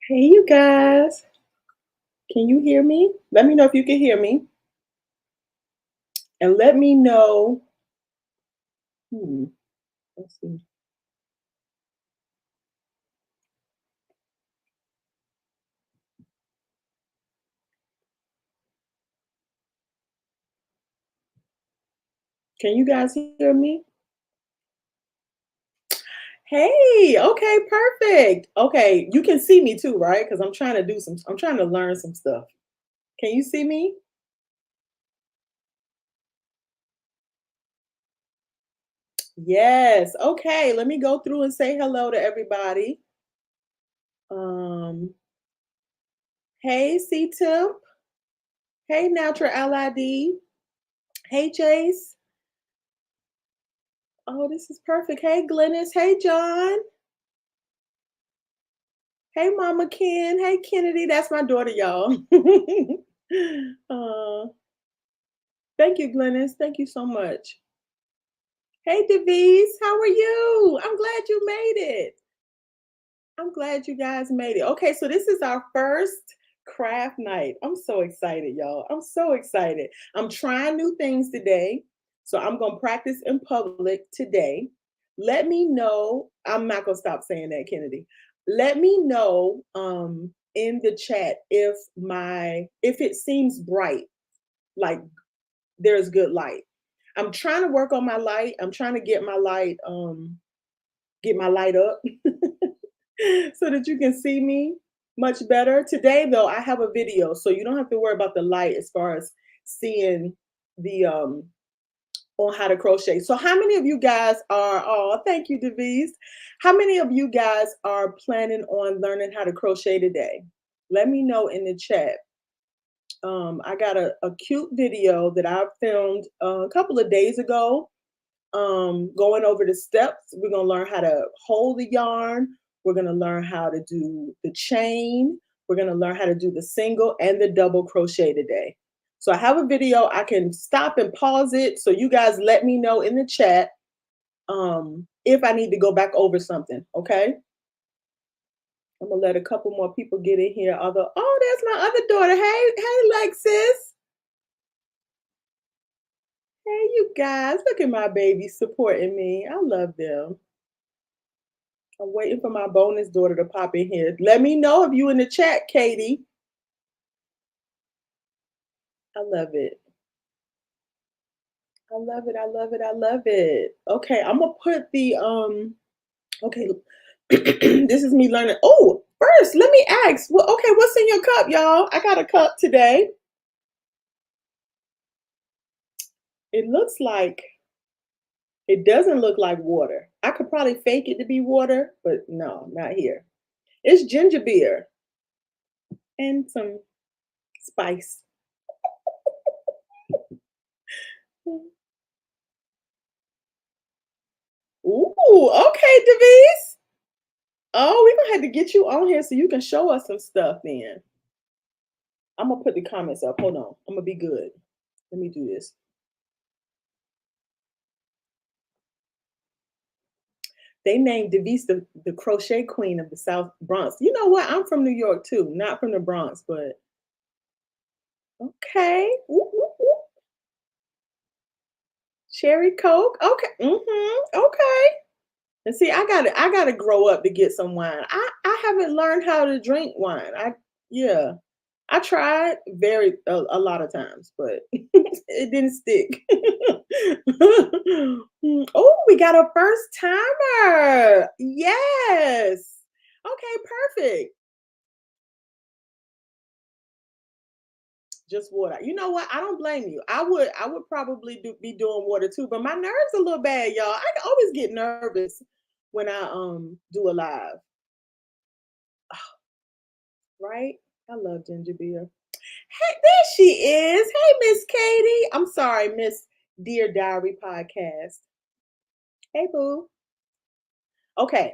Hey, you guys. Can you hear me? Let me know if you can hear me. And let me know. Hmm, let's see. Can you guys hear me? Hey, okay, perfect. Okay, you can see me too, right? Because I'm trying to learn some stuff. Can you see me? Yes. Okay, let me go through and say hello to everybody. Um, hey, C Temp. Hey, Natural LID. Hey, Jace. Oh, this is perfect. Hey, Glennis. Hey, John. Hey, Mama Ken. Hey, Kennedy. That's my daughter, y'all. uh, thank you, Glennis. Thank you so much. Hey, Devise. How are you? I'm glad you made it. I'm glad you guys made it. Okay, so this is our first craft night. I'm so excited, y'all. I'm so excited. I'm trying new things today. So I'm going to practice in public today. Let me know. I'm not going to stop saying that, Kennedy. Let me know in the chat if it seems bright, like there's good light. I'm trying to work on my light. I'm trying to get my light up so that you can see me much better. Today, though, I have a video, so you don't have to worry about the light as far as seeing the on how to crochet. So, how many of you guys are? Oh, thank you, Devise. How many of you guys are planning on learning how to crochet today? Let me know in the chat. I got a cute video that I filmed a couple of days ago going over the steps. We're going to learn how to hold the yarn. We're going to learn how to do the chain. We're going to learn how to do the single and the double crochet today. So I have a video. I can stop and pause it. So you guys let me know in the chat if I need to go back over something. Okay. I'm going to let a couple more people get in here. Although, oh, there's my other daughter. Hey, Lexus. Hey, you guys. Look at my babies supporting me. I love them. I'm waiting for my bonus daughter to pop in here. Let me know if you in the chat, Katie. I love it. I love it. I love it. I love it. Okay, I'm gonna put the okay. This is me learning. Oh, first, let me ask. Well, okay, what's in your cup, y'all? I got a cup today. It looks like it doesn't look like water. I could probably fake it to be water, but no, not here. It's ginger beer and some spice. Ooh, okay, Devise. Oh, we're gonna have to get you on here so you can show us some stuff then. I'm gonna put the comments up. Hold on. I'm gonna be good. Let me do this. They named Devise the crochet queen of the South Bronx. You know what? I'm from New York too, not from the Bronx, but okay. Ooh, ooh, ooh. Cherry Coke. Okay. Okay. And see, I gotta grow up to get some wine. I haven't learned how to drink wine. Yeah. I tried a lot of times, but it didn't stick. Oh, we got a first timer. Yes. Okay, perfect. Just water. You know what? I don't blame you. I would probably be doing water too, but my nerves a little bad, y'all. I always get nervous when I do a live, right? I love ginger beer. Hey, there she is. Hey, Miss Katie. I'm sorry, Miss Dear Diary Podcast. Hey, boo. Okay.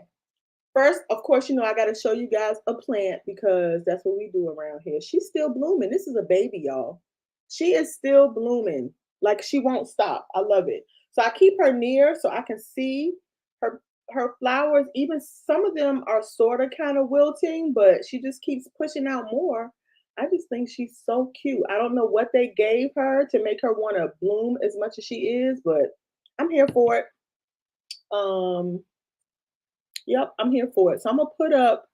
First, of course, I got to show you guys a plant because that's what we do around here. She's still blooming. This is a baby, y'all. She is still blooming. Like she won't stop. I love it. So I keep her near so I can see her her flowers, even some of them are sort of kind of wilting, but she just keeps pushing out more. I just think she's so cute. I don't know what they gave her to make her want to bloom as much as she is, but I'm here for it. Um, yep, I'm here for it. So I'm gonna put up,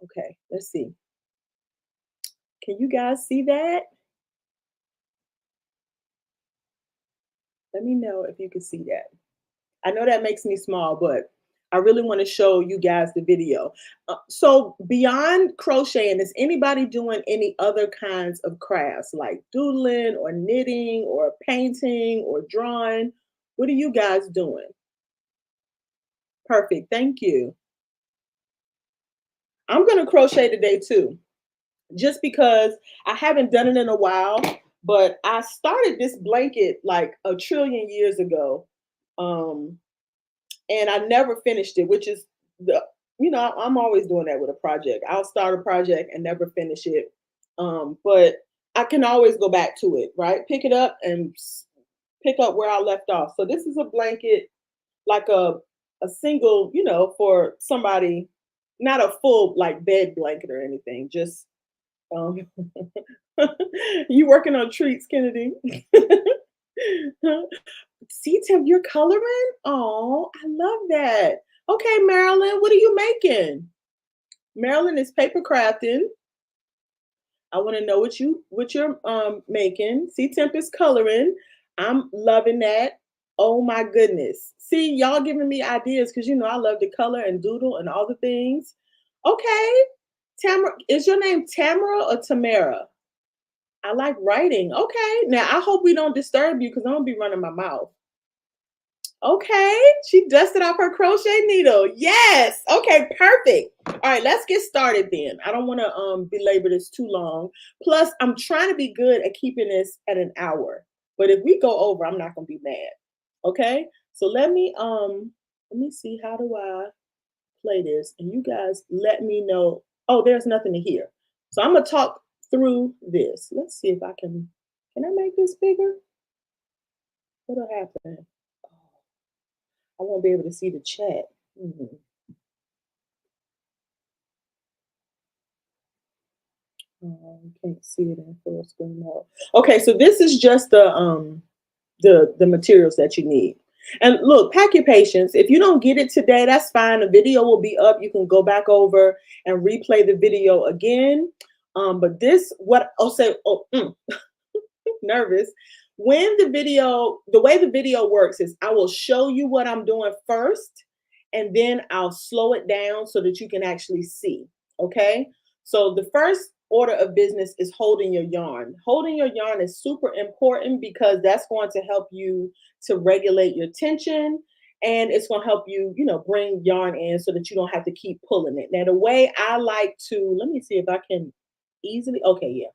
okay, let's see. Can you guys see that? Let me know if you can see that. I know that makes me small, but I really want to show you guys the video. So beyond crocheting, is anybody doing any other kinds of crafts like doodling or knitting or painting or drawing? What are you guys doing? Perfect. Thank you. I'm going to crochet today too, just because I haven't done it in a while, but I started this blanket like a trillion years ago. Um, and I never finished it, which is the I'm always doing that with a project. I'll start a project and never finish it, but I can always go back to it, right? Pick it up and pick up where I left off. So this is a blanket, like a single, for somebody, not a full like bed blanket or anything. Just um, you working on treats, Kennedy? See, Tim, you're coloring? Oh, I love that. Okay, Marilyn, what are you making? Marilyn is paper crafting. I want to know what you're making. See, Temp is coloring. I'm loving that. Oh my goodness. See, y'all giving me ideas because I love to color and doodle and all the things. Okay. Tamara, is your name Tamara or Tamara? I like writing. Okay. Now I hope we don't disturb you because I'm gonna be running my mouth. Okay, she dusted off her crochet needle. Yes. Okay, perfect. All right, let's get started then. I don't want to belabor this too long. Plus, I'm trying to be good at keeping this at an hour. But if we go over, I'm not gonna be mad. Okay? So let me see, how do I play this? And you guys let me know. Oh, there's nothing to hear. So I'm gonna talk through this. Let's see if I make this bigger? What'll happen? I won't be able to see the chat. Mhm. Can't see it in full screen mode. Okay, so this is just the materials that you need. And look, pack your patience. If you don't get it today, that's fine. The video will be up. You can go back over and replay the video again. But this, what I'll say, nervous. The way the video works is I will show you what I'm doing first, and then I'll slow it down so that you can actually see. Okay. So the first order of business is holding your yarn. Holding your yarn is super important because that's going to help you to regulate your tension, and it's going to help you, bring yarn in so that you don't have to keep pulling it. Now, the way I like to, let me see if I can easily, okay, yeah.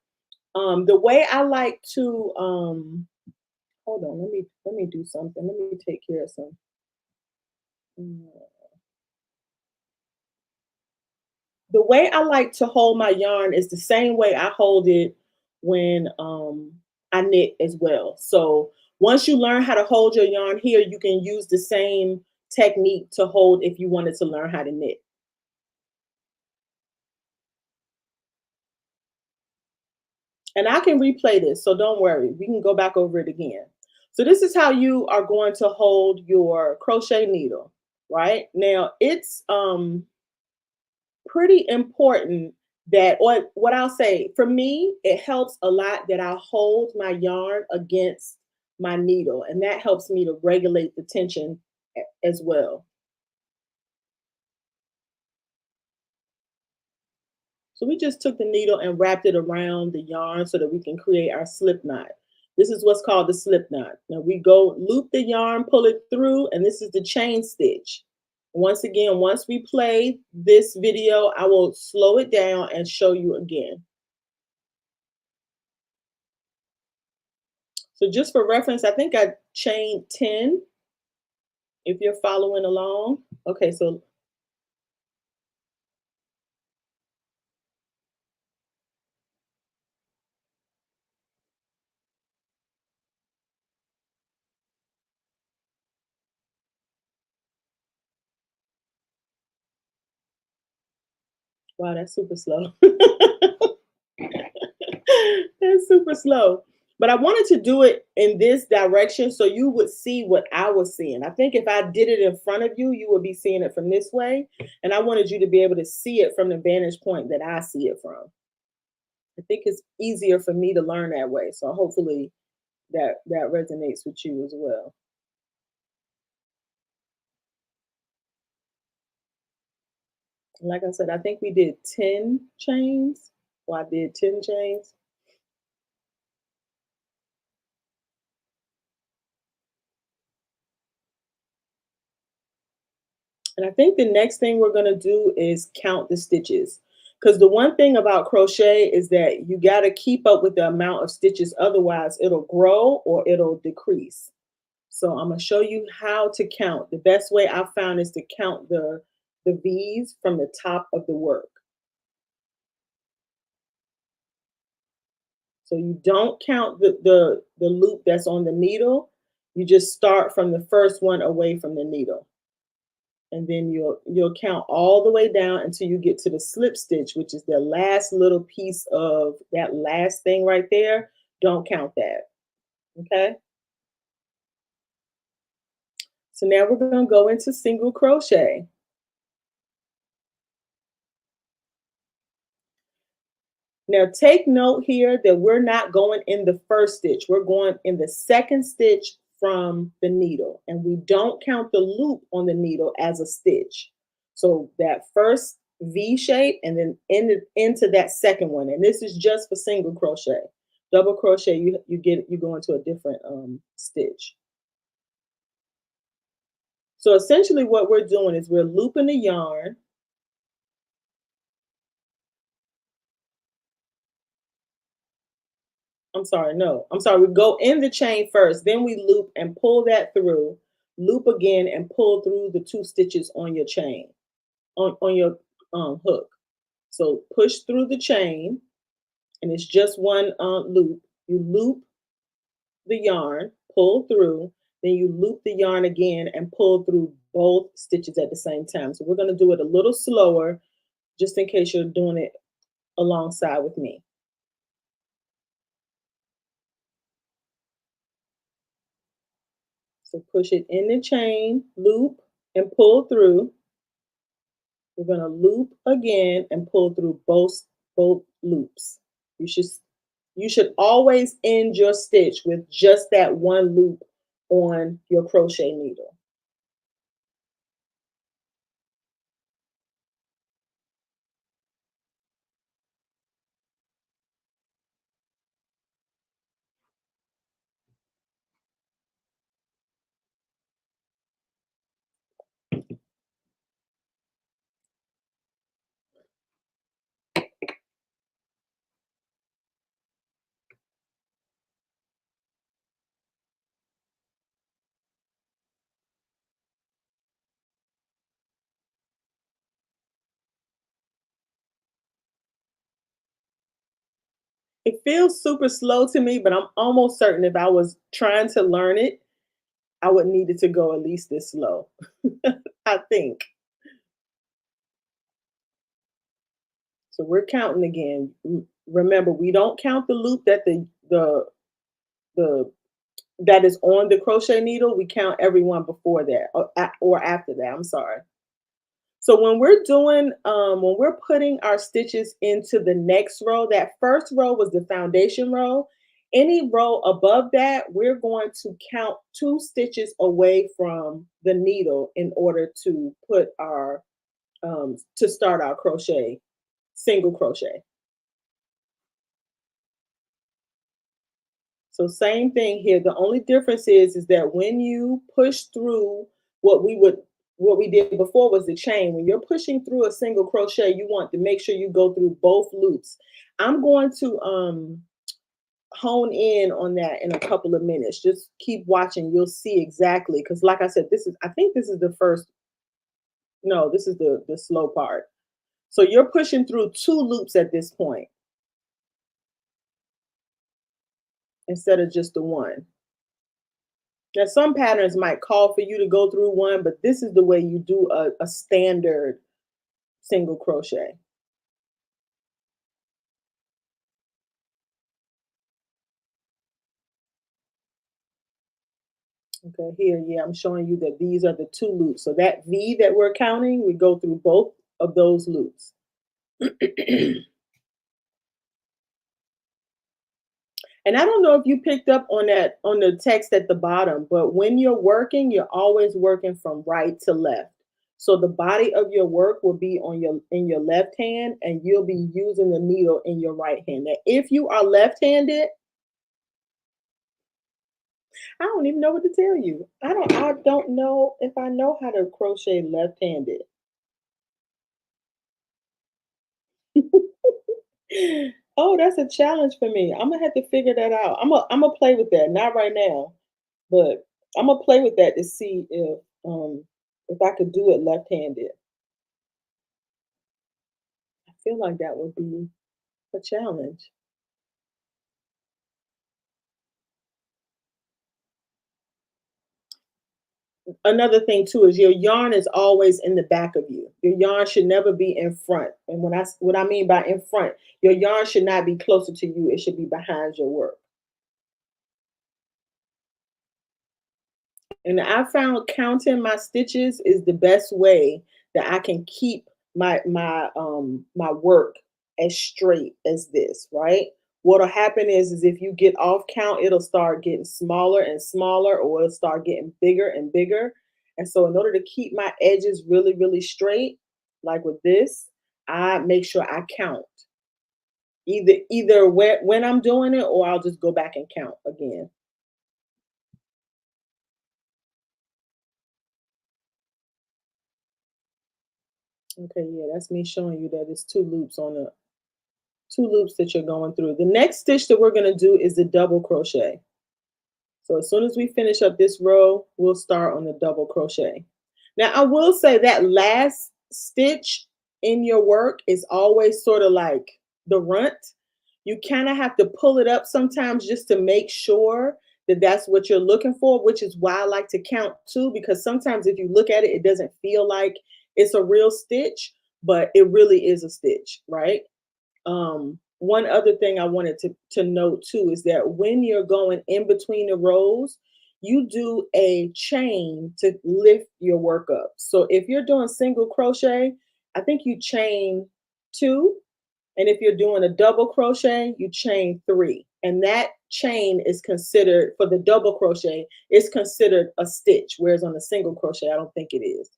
The way I like to hold on, let me do something. Let me take care of some. mm, The way I like to hold my yarn is the same way I hold it when I knit as well. So once you learn how to hold your yarn here, you can use the same technique to hold if you wanted to learn how to knit. And I can replay this, so don't worry. We can go back over it again. So this is how you are going to hold your crochet needle, right? Now it's pretty important that, or what I'll say, for me, it helps a lot that I hold my yarn against my needle, and that helps me to regulate the tension as well. So we just took the needle and wrapped it around the yarn so that we can create our slip knot. This is what's called the slip knot. Now we go loop the yarn, pull it through, and this is the chain stitch. Once again, once we play this video, I will slow it down and show you again. So just for reference, I think I chained 10 if you're following along. Okay, so Wow, that's super slow. That's super slow. But I wanted to do it in this direction so you would see what I was seeing. I think if I did it in front of you, you would be seeing it from this way. And I wanted you to be able to see it from the vantage point that I see it from. I think it's easier for me to learn that way. So hopefully that resonates with you as well. Like I said, I think we did 10 chains. Well, I did 10 chains. And I think the next thing we're gonna do is count the stitches. Because the one thing about crochet is that you gotta keep up with the amount of stitches, otherwise it'll grow or it'll decrease. So I'm gonna show you how to count. The best way I found is to count the V's from the top of the work. So you don't count the loop that's on the needle. You just start from the first one away from the needle. And then you'll count all the way down until you get to the slip stitch, which is the last little piece of that last thing right there. Don't count that. Okay. So now we're going to go into single crochet. Now take note here that we're not going in the first stitch. We're going in the second stitch from the needle, and we don't count the loop on the needle as a stitch. So that first V shape and then into that second one. And this is just for single crochet. Double crochet, you go into a different stitch. So essentially what we're doing is we're looping the yarn. I'm sorry, no. I'm sorry. We go in the chain first, then we loop and pull that through, loop again and pull through the 2 stitches on your chain, on your hook. So push through the chain, and it's just one loop. You loop the yarn, pull through, then you loop the yarn again and pull through both stitches at the same time. So we're going to do it a little slower, just in case you're doing it alongside with me. So push it in the chain, loop, and pull through. We're going to loop again and pull through both loops. You should you should always end your stitch with just that one loop on your crochet needle. It feels super slow to me, but I'm almost certain if I was trying to learn it, I would need it to go at least this slow. I think. So we're counting again. Remember, we don't count the loop that the that is on the crochet needle. We count every one before that or after that. I'm sorry. So when we're putting our stitches into the next row, that first row was the foundation row. Any row above that, we're going to count 2 stitches away from the needle in order to put our to start our crochet, single crochet. So same thing here. The only difference is that when you push through what we would what we did before was the chain. When you're pushing through a single crochet, you want to make sure you go through both loops. I'm going to hone in on that in a couple of minutes. Just keep watching. You'll see exactly because like I said, I think this is the first no, this is the slow part. So you're pushing through 2 loops at this point instead of just the one. Now, some patterns might call for you to go through one, but this is the way you do a standard single crochet. Okay, here, yeah, I'm showing you that these are the two loops. So that V that we're counting, we go through both of those loops. And I don't know if you picked up on that on the text at the bottom, but when you're working, you're always working from right to left. So the body of your work will be on your in your left hand and you'll be using the needle in your right hand. Now, if you are left-handed, I don't even know what to tell you. I don't know if I know how to crochet left-handed. Oh, that's a challenge for me. I'm gonna have to figure that out. I'm gonna play with that. Not right now, but I'm gonna play with that to see if I could do it left-handed. I feel like that would be a challenge. Another thing too is your yarn is always in the back of you. Your yarn should never be in front. And what I mean by in front, your yarn should not be closer to you. It should be behind your work. And I found counting my stitches is the best way that I can keep my work as straight as this, right? What'll happen is if you get off count, it'll start getting smaller and smaller, or it'll start getting bigger and bigger. And so in order to keep my edges really, really straight, like with this, I make sure I count. Either when I'm doing it, or I'll just go back and count again. Okay, yeah, that's me showing you that it's two loops that you're going through. The next stitch that we're going to do is the double crochet. So as soon as we finish up this row, we'll start on the double crochet. Now I will say that last stitch in your work is always sort of like the runt. You kind of have to pull it up sometimes just to make sure that that's what you're looking for, which is why I like to count too, because sometimes if you look at it, it doesn't feel like it's a real stitch, but it really is a stitch, right? One other thing I wanted to note too is that when you're going in between the rows, you do a chain to lift your work up. So if you're doing single crochet, I think you chain two, and if you're doing a double crochet, you chain three. And that chain is considered for the double crochet, it's considered a stitch, whereas on a single crochet, I don't think it is.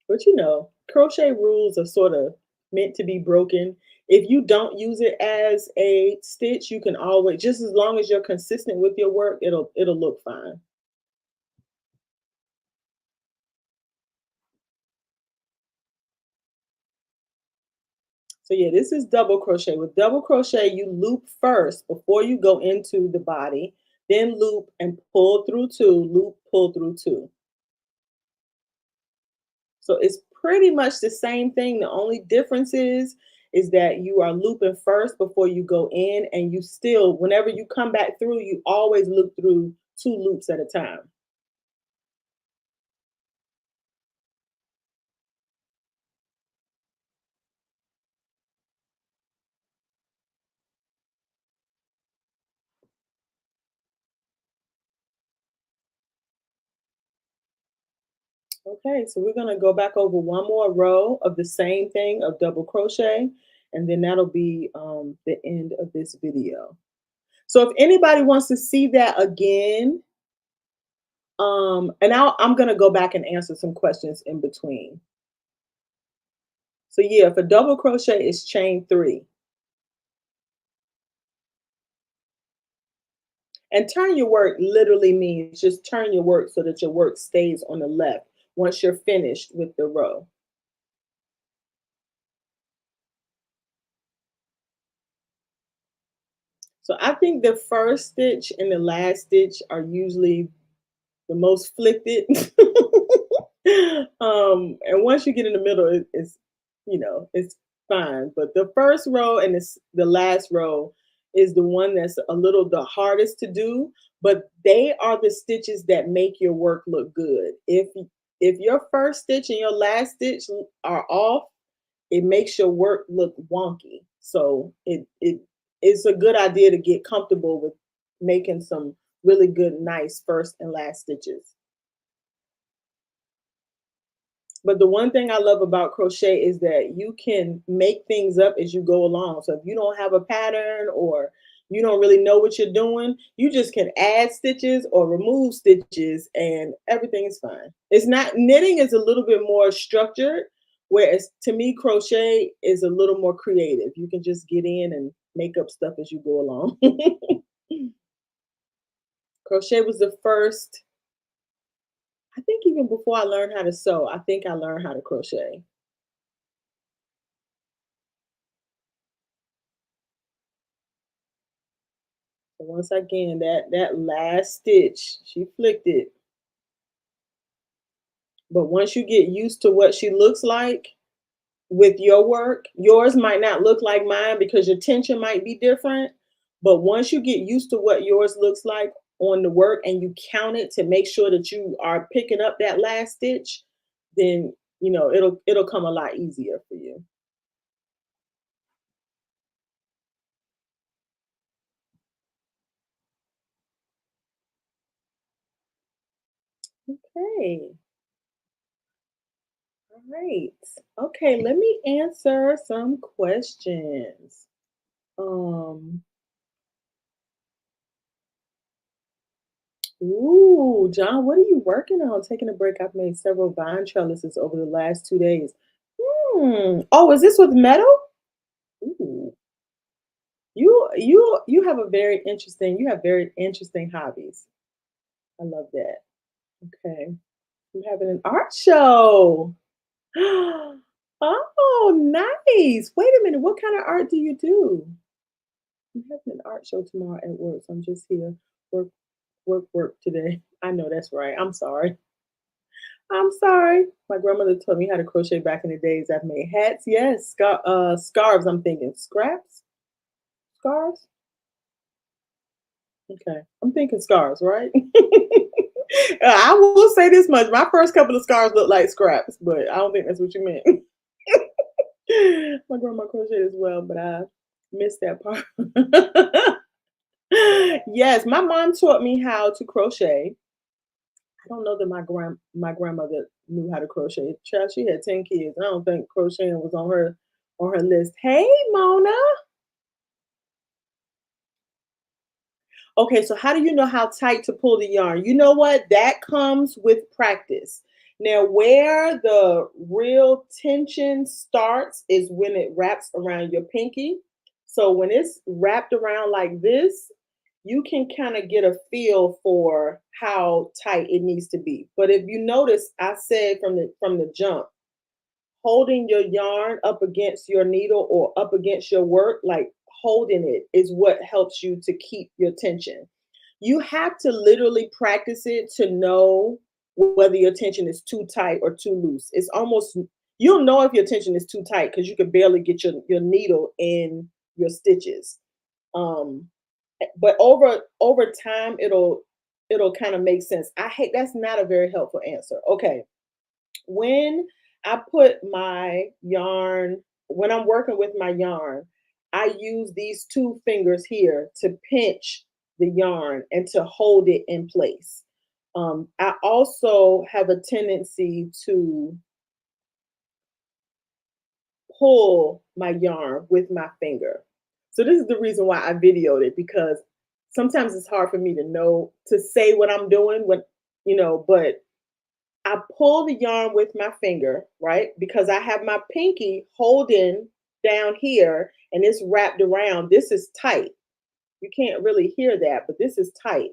But crochet rules are sort of meant to be broken. If you don't use it as a stitch, you can always, just as long as you're consistent with your work, it'll look fine. So yeah, this is double crochet. With double crochet, you loop first before you go into the body, then loop and pull through two, loop, pull through two. So it's pretty much the same thing. The only difference is that you are looping first before you go in, and you still, whenever you come back through, you always loop through two loops at a time. Okay, so we're gonna go back over one more row of the same thing of double crochet, and then that'll be the end of this video. So if anybody wants to see that again, and I'm gonna go back and answer some questions in between. So yeah, for double crochet, it's chain three. And turn your work literally means just turn your work so that your work stays on the left once you're finished with the row. So I think the first stitch and the last stitch are usually the most flipped. And once you get in the middle, it's fine. But the first row and the last row is the one that's a little the hardest to do. But they are the stitches that make your work look good. If your first stitch and your last stitch are off, it makes your work look wonky. So it's a good idea to get comfortable with making some really good, nice first and last stitches. But the one thing I love about crochet is that you can make things up as you go along. So if you don't have a pattern or you don't really know what you're doing, you just can add stitches or remove stitches and everything is fine. It's not knitting is a little bit more structured, whereas to me, crochet is a little more creative. You can just get in and make up stuff as you go along. Crochet was the first, I think even before I learned how to sew, I think I learned how to crochet. So once again, that last stitch, she flicked it. But once you get used to what she looks like with your work, yours might not look like mine because your tension might be different. But once you get used to what yours looks like on the work and you count it to make sure that you are picking up that last stitch, then it'll come a lot easier for you. Okay. All right. Okay, let me answer some questions. Um, Ooh, John, what are you working on? Taking a break. I've made several vine trellises over the last 2 days. Oh, is this with metal? Ooh. You have a very interesting, you have very interesting hobbies. I love that. Okay. You having an art show. Oh, nice. Wait a minute. What kind of art do you do? I'm having an art show tomorrow at work, so I'm just here. Work, work today. I know that's right. I'm sorry. I'm sorry. My grandmother taught me how to crochet back in the days. I've made hats, yes, scarves. I'm thinking scraps, scarves. Okay, I'm thinking scarves, right? I will say this much: my first couple of scarves looked like scraps, but I don't think that's what you meant. My grandma crocheted as well, but I missed that part. Yes, my mom taught me how to crochet. I don't know that my grandmother knew how to crochet. Child, she had 10 kids. I don't think crocheting was on her list. Hey, Mona. Okay, so how do you know how tight to pull the yarn? You know what? That comes with practice. Now, where the real tension starts is when it wraps around your pinky. So when it's wrapped around like this, you can kind of get a feel for how tight it needs to be. But if you notice, I said from the jump, holding your yarn up against your needle or up against your work, like holding it is what helps you to keep your tension. You have to literally practice it to know whether your tension is too tight or too loose. It's almost, you'll know if your tension is too tight because you can barely get your needle in your stitches. Um, but over time, it'll kind of make sense. I hate That's not a very helpful answer. Okay, when I put my yarn, when I'm working with my yarn, I use these two fingers here to pinch the yarn and to hold it in place. I also have a tendency to pull my yarn with my finger. So this is the reason why I videoed it, because sometimes it's hard for me to know to say what I'm doing but I pull the yarn with my finger, right? Because I have my pinky holding down here and it's wrapped around. This is tight. You can't really hear that, but this is tight,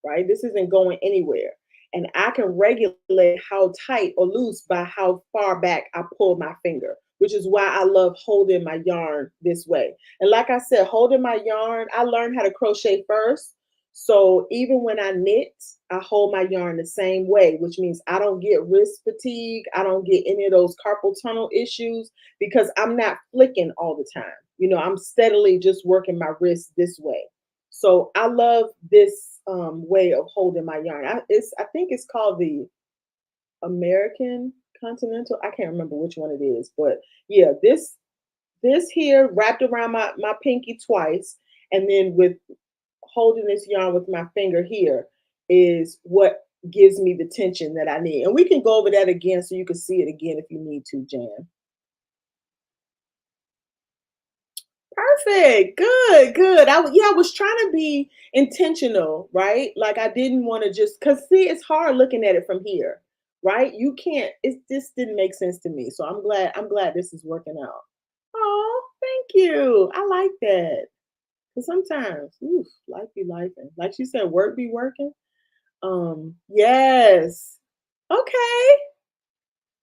right? This isn't going anywhere. And I can regulate how tight or loose by how far back I pull my finger, which is why I love holding my yarn this way. And like I said, holding my yarn, I learned how to crochet first. So even when I knit, I hold my yarn the same way, which means I don't get wrist fatigue. I don't get any of those carpal tunnel issues because I'm not flicking all the time. I'm steadily just working my wrist this way. So I love this way of holding my yarn. I think it's called the American Continental. I can't remember which one it is, but yeah, this here wrapped around my pinky twice, and then with holding this yarn with my finger here is what gives me the tension that I need. And we can go over that again so you can see it again if you need to, Jan. Perfect. Good, good. Yeah, I was trying to be intentional, right? Like I didn't want to just cuz see it's hard looking at it from here, right? You can't it this didn't make sense to me. So I'm glad this is working out. Oh, thank you. I like that. Cuz sometimes, oof, life be life and like she said work be working. Yes. Okay.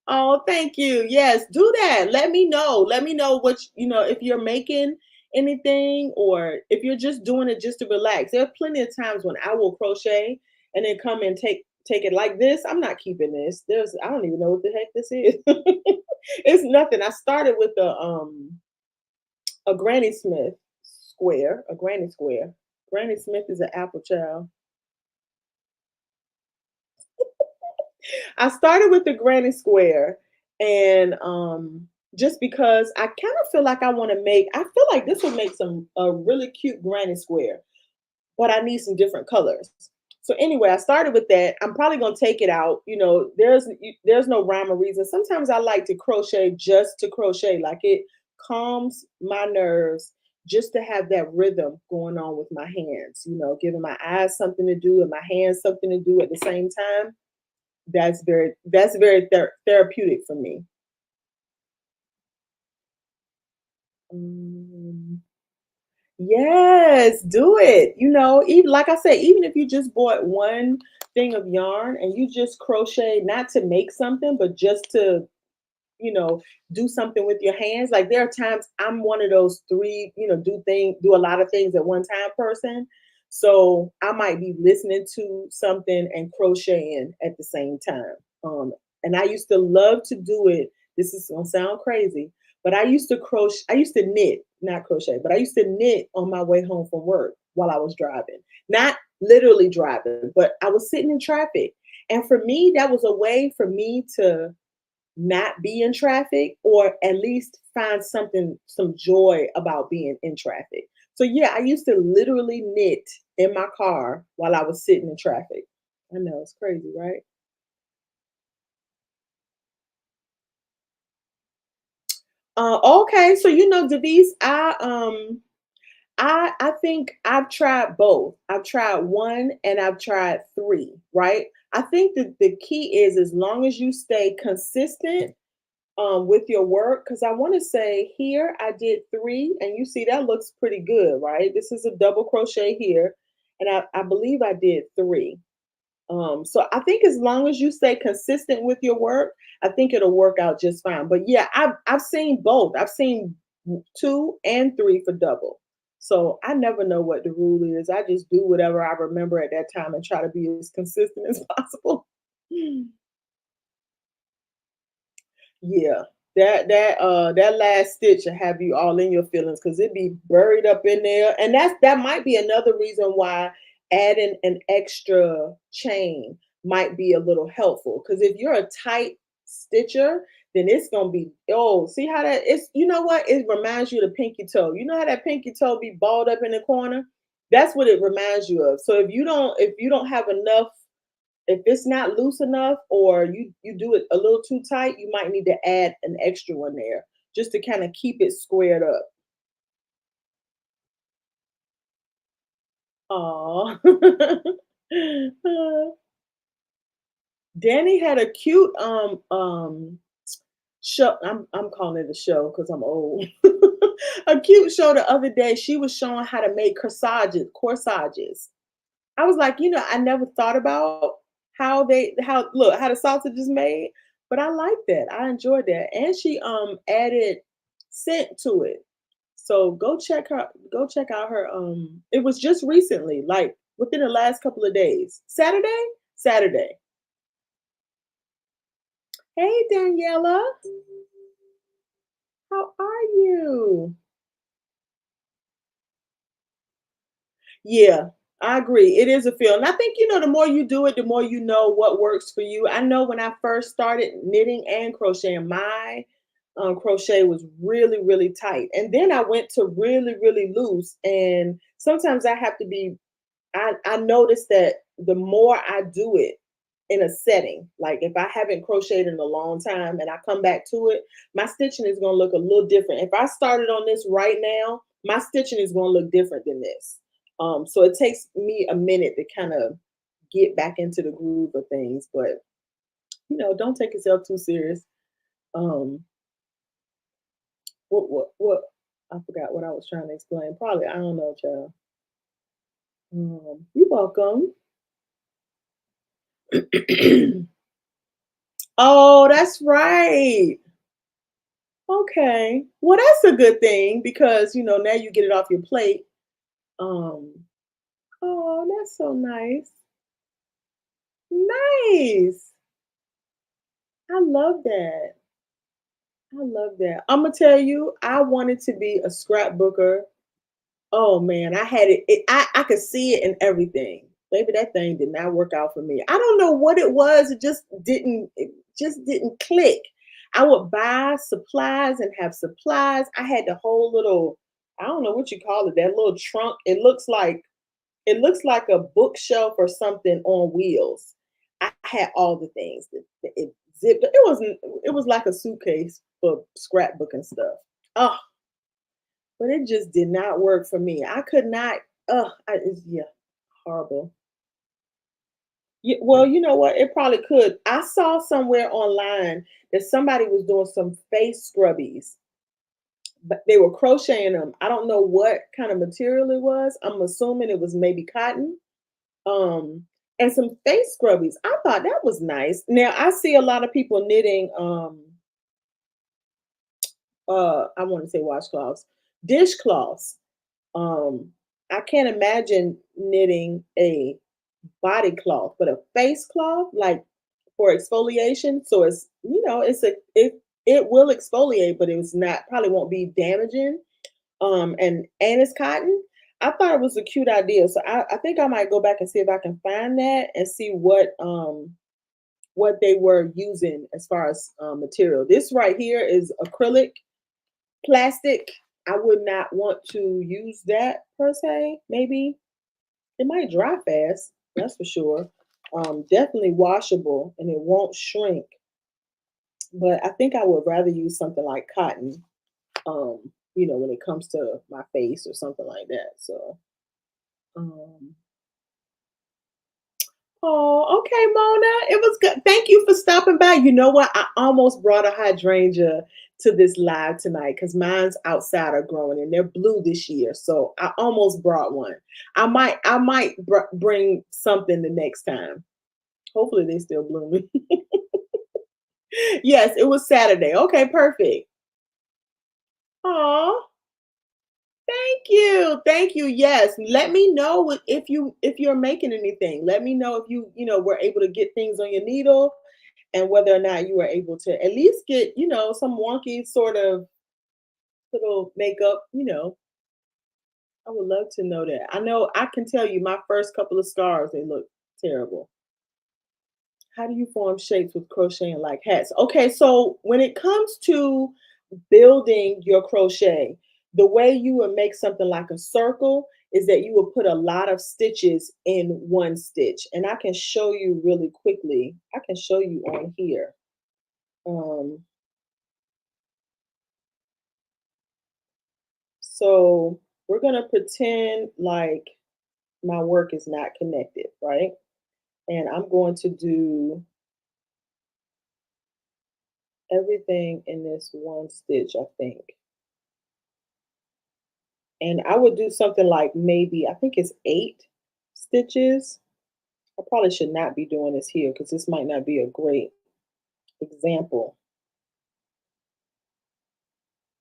Oh, thank you. Yes, do that. Let me know. Let me know what if you're making anything or if you're just doing it just to relax. There are plenty of times when I will crochet and then come and take it like this. I'm not keeping this. I don't even know what the heck this is. It's nothing. I started with a Granny Smith square, a Granny square. Granny Smith is an apple child. I started with the granny square and just because I kind of feel like I feel like this would make some a really cute granny square, but I need some different colors. So anyway, I started with that. I'm probably gonna take it out. There's no rhyme or reason. Sometimes I like to crochet just to crochet, like it calms my nerves just to have that rhythm going on with my hands. Giving my eyes something to do and my hands something to do at the same time. That's very therapeutic for me. Mm, yes, do it. Even like I said, even if you just bought one thing of yarn and you just crochet, not to make something, but just to you know, do something with your hands. Like there are times I'm one of those three, do a lot of things at one time person. So I might be listening to something and crocheting at the same time. Um, and I used to love to do it. This is gonna sound crazy, but I used to crochet. I used to knit, not crochet, but I used to knit on my way home from work while I was driving. Not literally driving, but I was sitting in traffic. And for me, that was a way for me to not be in traffic or at least find some joy about being in traffic. So yeah, I used to literally knit in my car while I was sitting in traffic. I know it's crazy, right? Okay, so Devise, I think I've tried both. I've tried one and I've tried three, right? I think that the key is as long as you stay consistent with your work, because I want to say here I did three, and you see that looks pretty good, right? This is a double crochet here, and I believe I did three. So I think as long as you stay consistent with your work, I think it'll work out just fine. But yeah, I've seen both. I've seen two and three for double. So I never know what the rule is. I just do whatever I remember at that time and try to be as consistent as possible. Yeah, that last stitch will have you all in your feelings because it be buried up in there, and that might be another reason why adding an extra chain might be a little helpful. Because if you're a tight stitcher, then it's gonna be see how that is. You know what? It reminds you of the pinky toe. You know how that pinky toe be balled up in the corner? That's what it reminds you of. So if you don't have enough if it's not loose enough or you do it a little too tight, you might need to add an extra one there just to kind of keep it squared up. Aw. Danny had a cute show. I'm calling it a show because I'm old. A cute show the other day. She was showing how to make corsages. I was like, I never thought about how the sausage is made, but I like that. I enjoyed that. And she added scent to it. So go check out her it was just recently, like within the last couple of days. Saturday? Saturday. Hey Daniela, how are you? Yeah, I agree. It is a feel. And I think, the more you do it, the more you know what works for you. I know when I first started knitting and crocheting, my crochet was really, really tight. And then I went to really, really loose. And sometimes I have to be I noticed that the more I do it in a setting, like if I haven't crocheted in a long time and I come back to it, my stitching is going to look a little different. If I started on this right now, my stitching is going to look different than this. So it takes me a minute to kind of get back into the groove of things, but don't take yourself too serious. Um, what? I forgot what I was trying to explain. Probably I don't know, child. You're welcome. Oh, that's right. Okay. Well, that's a good thing because now you get it off your plate. Um, oh, that's so nice. Nice. I love that. I love that. I'm gonna tell you, I wanted to be a scrapbooker. Oh man, I had I could see it in everything. Maybe that thing did not work out for me. I don't know what it was. It just didn't click. I would buy supplies and have supplies. I had the whole little, I don't know what you call it, that little trunk. It looks like a bookshelf or something on wheels. I had all the things. It zipped. It was like a suitcase for scrapbooking stuff. Oh, but it just did not work for me. I could not. Yeah, horrible. Yeah, well, you know what? It probably could. I saw somewhere online that somebody was doing some face scrubbies, but they were crocheting them. I don't know what kind of material it was. I'm assuming it was maybe cotton. Um, and some face scrubbies. I thought that was nice. Now I see a lot of people knitting. I want to say washcloths, dishcloths. Um, I can't imagine knitting a body cloth, but a face cloth, like for exfoliation. So it will exfoliate, but it's not probably won't be damaging. And it's cotton. I thought it was a cute idea. So I think I might go back and see if I can find that and see what they were using as far as material. This right here is acrylic plastic. I would not want to use that per se. Maybe it might dry fast, that's for sure. Definitely washable and it won't shrink. But I think I would rather use something like cotton, when it comes to my face or something like that. So, um, oh, okay, Mona. It was good. Thank you for stopping by. You know what? I almost brought a hydrangea to this live tonight because mine's outside are growing and they're blue this year. So I almost brought one. I might bring something the next time. Hopefully they still blooming. Yes, it was Saturday. Okay, perfect. Aw, thank you. Thank you. Yes. Let me know if you're making anything. Let me know if you were able to get things on your needle and whether or not you were able to at least get some wonky sort of little makeup. I would love to know that. I know I can tell you my first couple of scars, they look terrible. How do you form shapes with crocheting like hats? Okay, so when it comes to building your crochet, the way you would make something like a circle is that you would put a lot of stitches in one stitch. And I can show you really quickly. I can show you on here. Um, so we're going to pretend like my work is not connected, right? And I'm going to do everything in this one stitch, I think. And I would do something like maybe, I think it's 8 stitches. I probably should not be doing this here because this might not be a great example.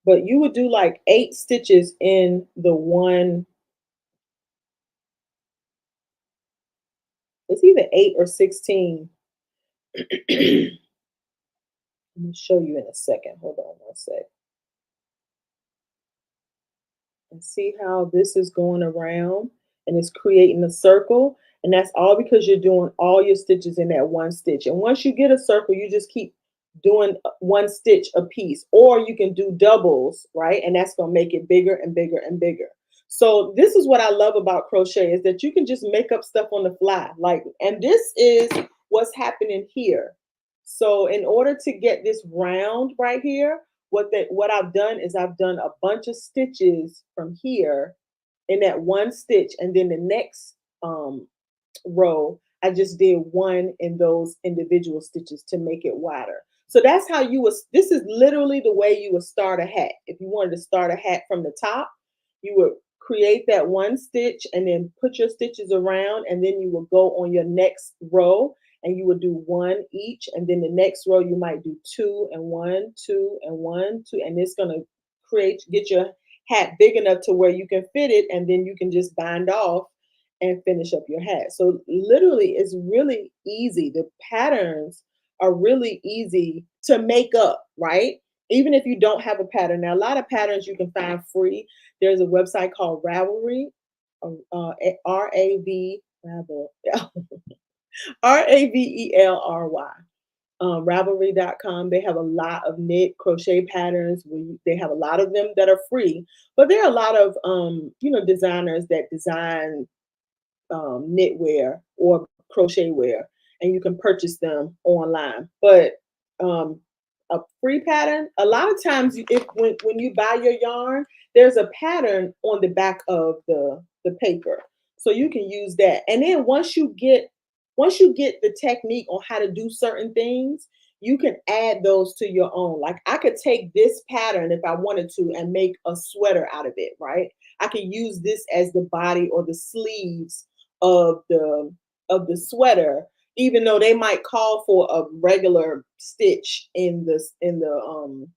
But you would do like 8 stitches in the one, it's either 8 or 16. I'm gonna show you in a second. Hold on one sec. And see how this is going around and it's creating a circle. And that's all because you're doing all your stitches in that one stitch. And once you get a circle, you just keep doing one stitch a piece, or you can do doubles, right? And that's going to make it bigger and bigger and bigger. So this is what I love about crochet is that you can just make up stuff on the fly. Like, and this is what's happening here. So in order to get this round right here, what I've done is I've done a bunch of stitches from here in that one stitch, and then the next row, I just did one in those individual stitches to make it wider. So that's how you would, this is literally the way you would start a hat. If you wanted to start a hat from the top, you would create that one stitch and then put your stitches around, and then you will go on your next row and you would do one each, and then the next row you might do two and one, two and one, two, and it's going to get your hat big enough to where you can fit it, and then you can just bind off and finish up your hat. So literally it's really easy. The patterns are really easy to make up, right? Even if you don't have a pattern. Now, a lot of patterns you can find free. There's a website called Ravelry, R-A-V, Ravel, Ravelry, Ravelry.com. They have a lot of knit crochet patterns. They have a lot of them that are free, but there are a lot of designers that design knitwear or crochet wear, and you can purchase them online. But um, a free pattern, a lot of times, if when you buy your yarn, there's a pattern on the back of the paper, so you can use that. And then once you get the technique on how to do certain things, you can add those to your own. Like I could take this pattern if I wanted to and make a sweater out of it, right? I could use this as the body or the sleeves of the sweater, even though they might call for a regular stitch in the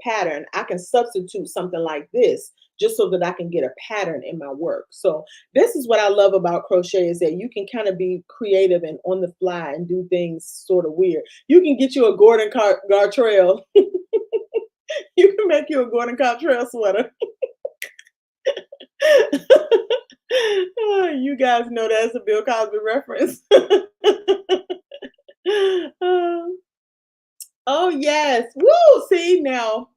pattern. I can substitute something like this just so that I can get a pattern in my work. So this is what I love about crochet is that you can kind of be creative and on the fly and do things sort of weird. You can get you a Gartrell. You can make you a Gordon Gartrell sweater. You guys know that's a Bill Cosby reference. Oh yes. Woo! See now.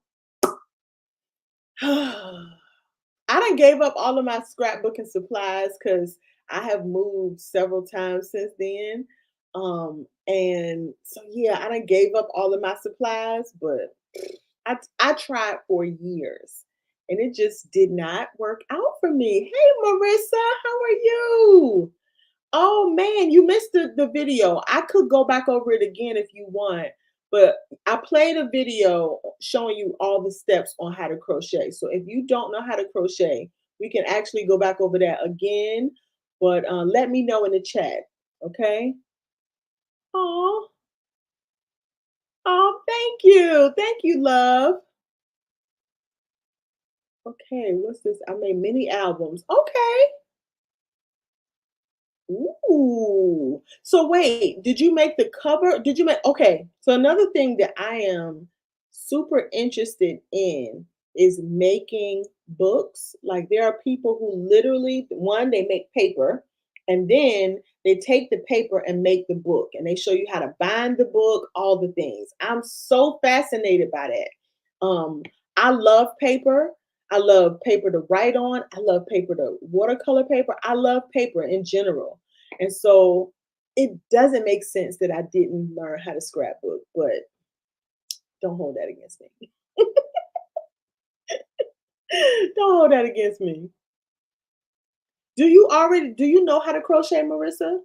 I done gave up all of my scrapbooking supplies because I have moved several times since then. And so yeah, I done gave up all of my supplies, but I tried for years and it just did not work out for me. Hey Marissa, how are you? Oh man, you missed the video. I could go back over it again if you want, but I played a video showing you all the steps on how to crochet. So if you don't know how to crochet, we can actually go back over that again. But let me know in the chat, okay? Oh, thank you, love. Okay, what's this? I made mini albums. Okay. Ooh. So wait, did you make the cover? Did you make okay. So another thing that I am super interested in is making books. Like there are people who literally one, they make paper and then they take the paper and make the book and they show you how to bind the book, all the things. I'm so fascinated by that. I love paper. I love paper to write on. I love paper to watercolor paper. I love paper in general. And so it doesn't make sense that I didn't learn how to scrapbook, but don't hold that against me. Don't hold that against me. Do you know how to crochet, Marissa?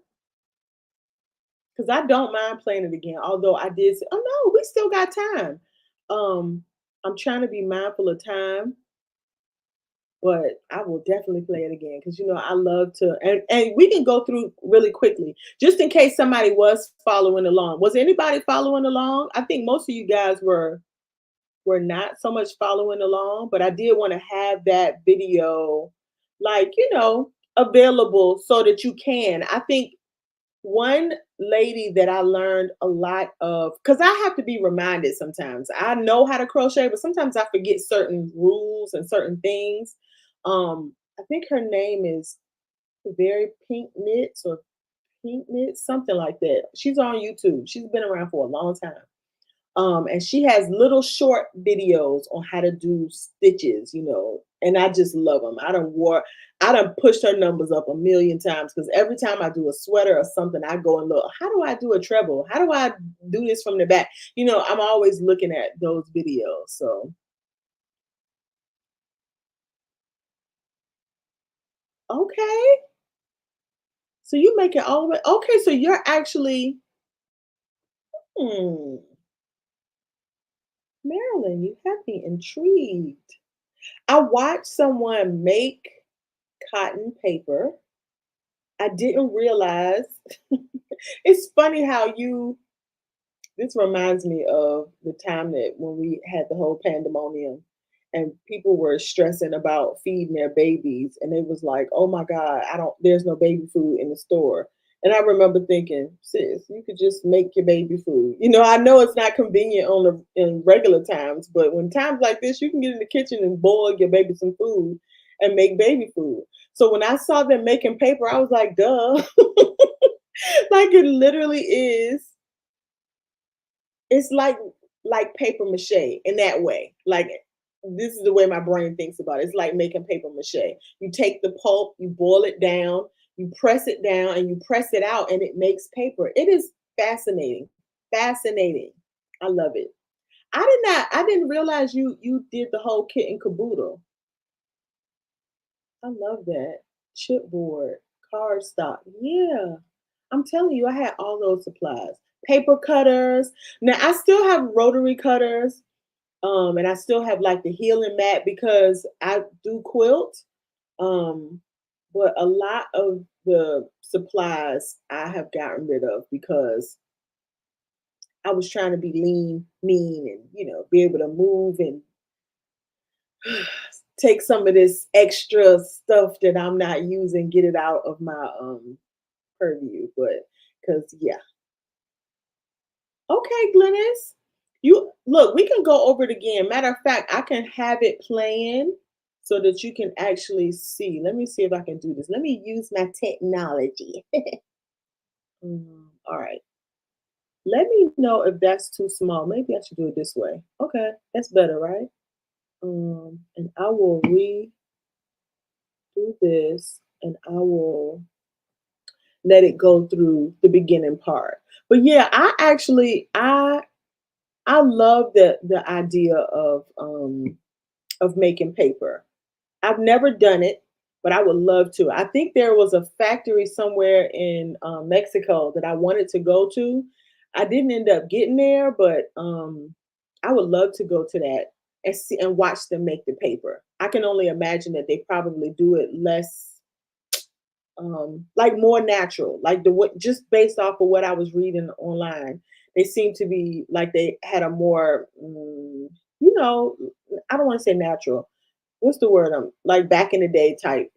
Because I don't mind playing it again. Although I did say, oh no, we still got time. Um, I'm trying to be mindful of time, but I will definitely play it again because I love to and we can go through really quickly just in case somebody was following along. Was anybody following along? I think most of you guys were not so much following along, but I did want to have that video like, available so that you can. I think one lady that I learned a lot of, because I have to be reminded sometimes. I know how to crochet, but sometimes I forget certain rules and certain things. I think her name is Very Pink Knits or Pink Knits, something like that. She's on YouTube. She's been around for a long time. And she has little short videos on how to do stitches, and I just love them. I done pushed her numbers up a million times because every time I do a sweater or something, I go and look, how do I do a treble? How do I do this from the back? I'm always looking at those videos. So, okay. So you make it all the way. Okay. So you're actually, hmm, Marilyn, you have me intrigued. I watched someone make cotton paper. I didn't realize. It's funny how this reminds me of the time that when we had the whole pandemonium and people were stressing about feeding their babies and it was like, oh my God, there's no baby food in the store. And I remember thinking, sis, you could just make your baby food. I know it's not convenient in regular times, but when times like this, you can get in the kitchen and boil your baby some food and make baby food. So when I saw them making paper, I was like, duh. Like it literally is. It's like paper mache in that way. Like this is the way my brain thinks about it. It's like making paper mache. You take the pulp, you boil it down, you press it down, and you press it out, and it makes paper. It is fascinating. Fascinating. I love it. I didn't realize you did the whole kit and caboodle. I love that. Chipboard, cardstock. Yeah. I'm telling you, I had all those supplies. Paper cutters. Now I still have rotary cutters. And I still have like the healing mat because I do quilt. Um, but a lot of the supplies I have gotten rid of because I was trying to be lean, mean, and be able to move and take some of this extra stuff that I'm not using, get it out of my purview. But because yeah. Okay, Glennis. You look, we can go over it again. Matter of fact, I can have it playing so that you can actually see. Let me see if I can do this. Let me use my technology. All right. Let me know if that's too small. Maybe I should do it this way. Okay, that's better, right? And I will redo this and I will let it go through the beginning part. But yeah, I love the idea of making paper. I've never done it, but I would love to. I think there was a factory somewhere in Mexico that I wanted to go to. I didn't end up getting there, but I would love to go to that and see and watch them make the paper. I can only imagine that they probably do it less like more natural, like the what just based off of what I was reading online. They seem to be like they had a more you know I don't want to say natural, what's the word, like back in the day type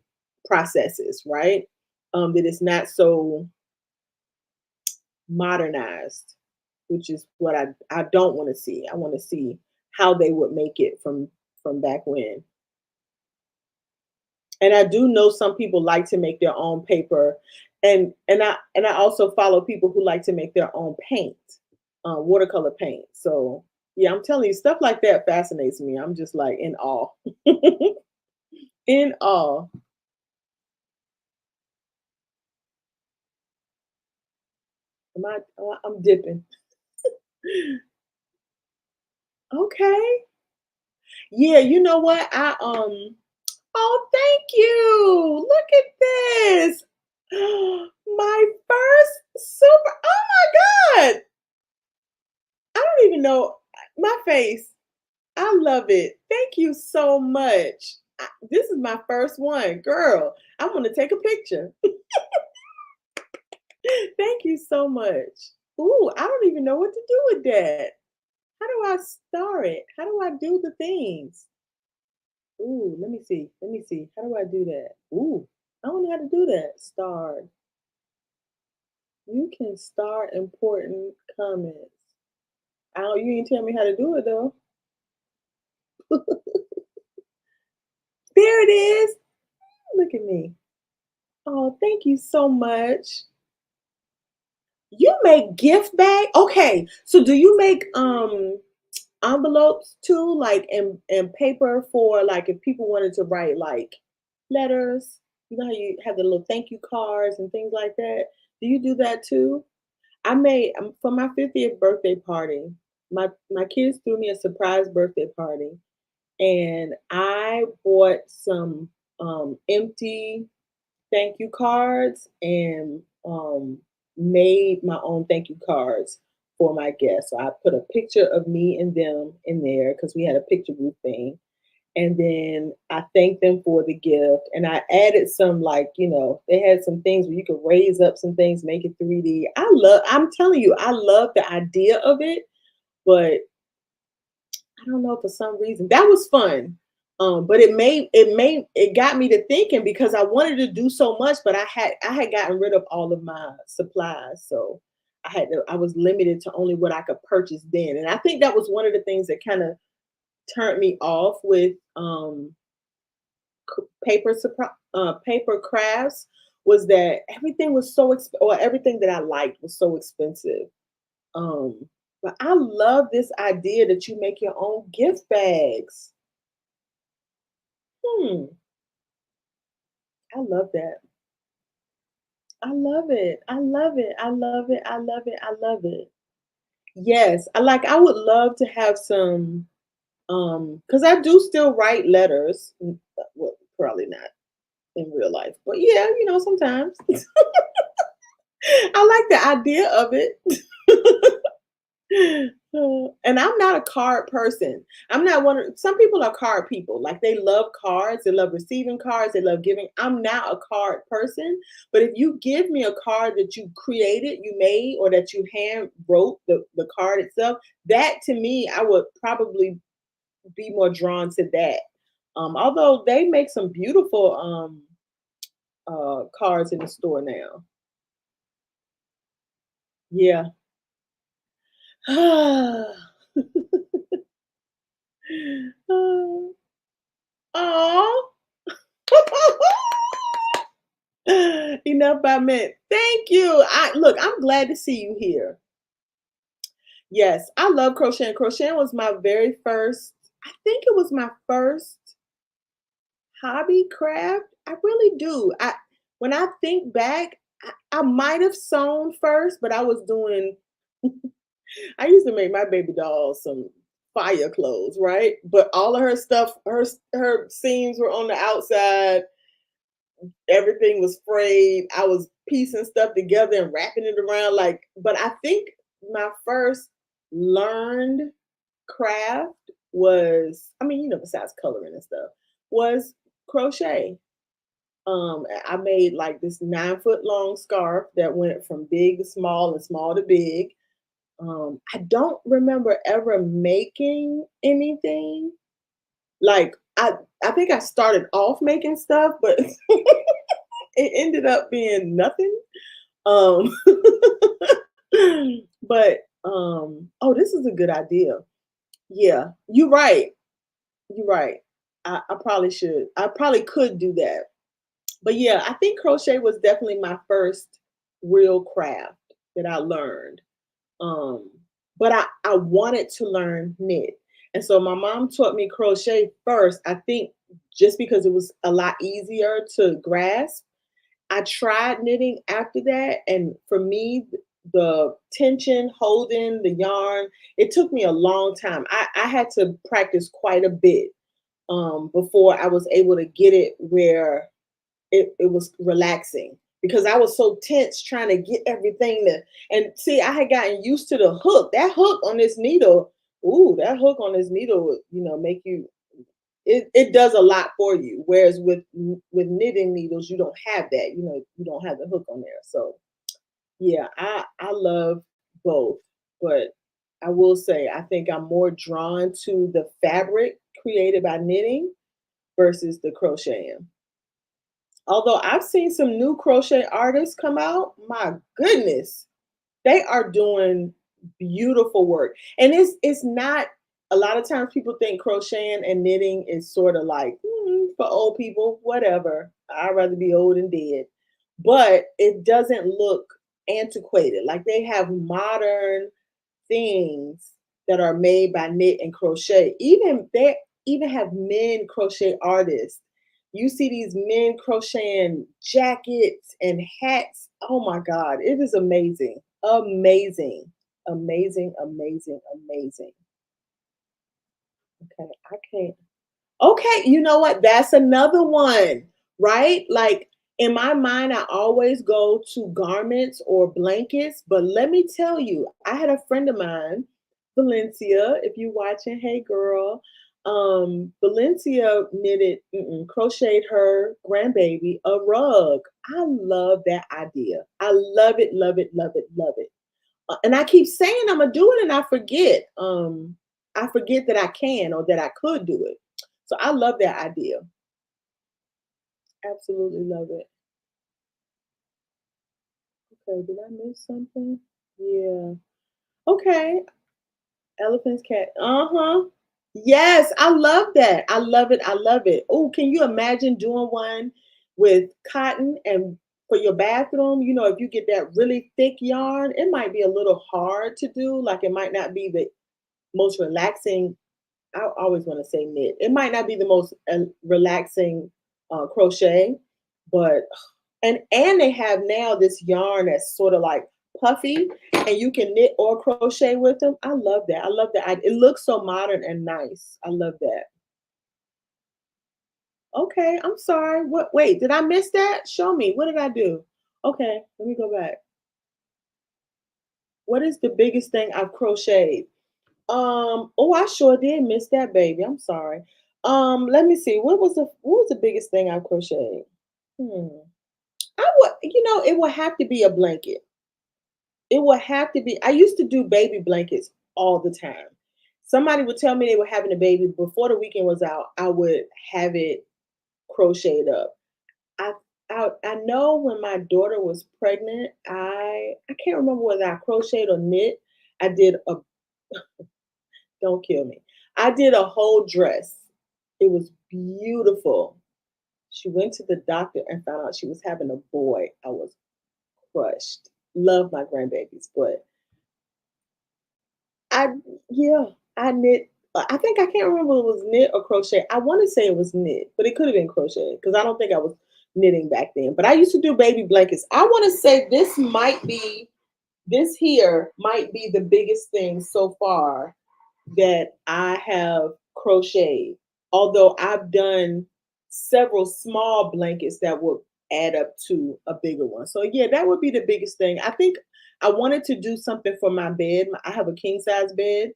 processes, right? That it's not so modernized, which is what I don't want to see. I want to see how they would make it from back when. And I do know some people like to make their own paper, and I also follow people who like to make their own paint, watercolor paint. So yeah, I'm telling you, stuff like that fascinates me. I'm just like in awe, in awe. I'm dipping. Okay. Yeah, you know what? Oh, thank you. Look at this. My first super. Oh my God. I don't even know my face. I love it. Thank you so much. This is my first one, girl. I'm gonna take a picture. Thank you so much. Ooh, I don't even know what to do with that. How do I start it? How do I do the things? Ooh, let me see. Let me see. How do I do that? Ooh, I don't know how to do that. Start. You can start important comments. I don't, you didn't tell me how to do it though. There it is. Look at me. Oh, thank you so much. You make gift bag? Okay. So do you make envelopes too, like and paper for like if people wanted to write like letters. You know how you have the little thank you cards and things like that. Do you do that too? I made for my 50th birthday party. My kids threw me a surprise birthday party, and I bought some empty thank you cards and made my own thank you cards for my guests. So I put a picture of me and them in there because we had a picture group thing. And then I thanked them for the gift. And I added some, like, they had some things where you could raise up some things, make it 3D. I'm telling you, I love the idea of it, but I don't know, for some reason that was fun. But it got me to thinking because I wanted to do so much, but I had gotten rid of all of my supplies, so I was limited to only what I could purchase then, and I think that was one of the things that kind of turned me off with paper crafts was that everything was so or everything that I liked was so expensive. Um, but I love this idea that you make your own gift bags. Hmm, I love that. I love it. I love it. I love it. I love it. I love it. Yes, I would love to have some because I do still write letters. Well, probably not in real life. But yeah, sometimes. I like the idea of it. And I'm not a card person. I'm not one of some people are card people. Like they love cards, they love receiving cards, they love giving. I'm not a card person, but if you give me a card that you created, you made, or that you hand wrote the card itself, that to me, I would probably be more drawn to that. Although they make some beautiful cards in the store now. Yeah. Oh. Enough by meant. Thank you. I'm glad to see you here. Yes, I love crocheting. Crocheting was my very first, I think it was my first hobby craft. I really do. When I think back, I might have sewn first, but I was doing I used to make my baby doll some fire clothes, right? But all of her stuff, her seams were on the outside. Everything was frayed. I was piecing stuff together and wrapping it around but I think my first learned craft was, I mean, besides coloring and stuff, was crochet. I made like this 9 foot long scarf that went from big to small and small to big. I don't remember ever making anything. Like I think I started off making stuff, but it ended up being nothing. Um, but oh, this is a good idea. Yeah, you're right. You're right. I probably should. I probably could do that. But yeah, I think crochet was definitely my first real craft that I learned. Um, but I wanted to learn knit. And so my mom taught me crochet first, I think just because it was a lot easier to grasp. I tried knitting after that, and for me, the tension, holding the yarn, it took me a long time. I had to practice quite a bit before I was able to get it where it was relaxing because I was so tense trying to get everything to and see I had gotten used to the hook. That hook on this needle, ooh, that hook on this needle would, make you it does a lot for you. Whereas with knitting needles, you don't have that. You don't have the hook on there. So yeah, I love both, but I will say I think I'm more drawn to the fabric created by knitting versus the crocheting. Although I've seen some new crochet artists come out, my goodness, they are doing beautiful work. And it's not a lot of times people think crocheting and knitting is sort of like for old people, whatever. I'd rather be old and dead. But it doesn't look antiquated. Like they have modern things that are made by knit and crochet. Even they even have men crochet artists. You see these men crocheting jackets and hats. Oh my God, it is amazing. Amazing. Amazing, amazing, amazing. Okay, I can't. Okay, you know what? That's another one, right? Like in my mind, I always go to garments or blankets. But let me tell you, I had a friend of mine, Valencia. If you watching, hey girl, Valencia crocheted her grandbaby a rug. I love that idea. I love it, love it, love it, love it. And I keep saying I'm gonna do it, and I forget. I forget that I can or that I could do it. So I love that idea. Absolutely love it. Okay, did I miss something? Yeah. Okay. Elephant's cat. Uh-huh. Yes, I love that. I love it. I love it. Oh, can you imagine doing one with cotton and for your bathroom? You know, if you get that really thick yarn, it might be a little hard to do. Like it might not be the most relaxing. I always want to say knit. It might not be the most relaxing crochet, but and they have now this yarn that's sort of like puffy, and you can knit or crochet with them. I love that. I love that. It looks so modern and nice. I love that. Okay, I'm sorry. What? Wait, did I miss that? Show me. What did I do? Okay, let me go back. What is the biggest thing I've crocheted? Oh, I sure did miss that, baby. I'm sorry. Let me see. What was the biggest thing I crocheted? Hmm. I would, it would have to be a blanket. It would have to be. I used to do baby blankets all the time. Somebody would tell me they were having a baby before the weekend was out. I would have it crocheted up. I I know when my daughter was pregnant, I can't remember whether I crocheted or knit. I did a Don't kill me. I did a whole dress. It was beautiful. She went to the doctor and found out she was having a boy. I was crushed. Love my grandbabies, but I yeah, I knit. I think I can't remember if it was knit or crochet. I want to say it was knit, but it could have been crochet because I don't think I was knitting back then. But I used to do baby blankets. I want to say this here might be the biggest thing so far that I have crocheted. Although I've done several small blankets that would add up to a bigger one. So yeah, that would be the biggest thing. I think I wanted to do something for my bed. I have a king size bed.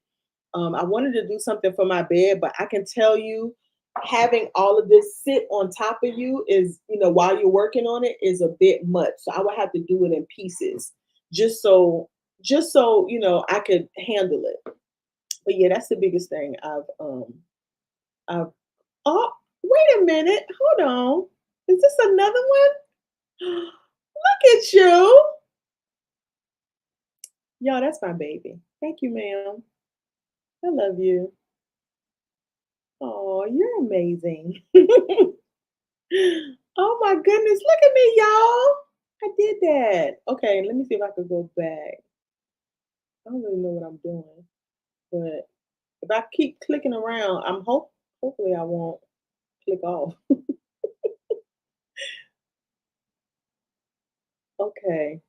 I wanted to do something for my bed, but I can tell you, having all of this sit on top of you is, while you're working on it, is a bit much. So I would have to do it in pieces, just so, I could handle it. But yeah, that's the biggest thing I've oh, wait a minute. Hold on. Is this another one? Look at you. Yo, that's my baby. Thank you, ma'am. I love you. Oh, you're amazing. Oh my goodness. Look at me, y'all. I did that. Okay, let me see if I can go back. I don't really know what I'm doing, but if I keep clicking around, hopefully I won't click off. Okay.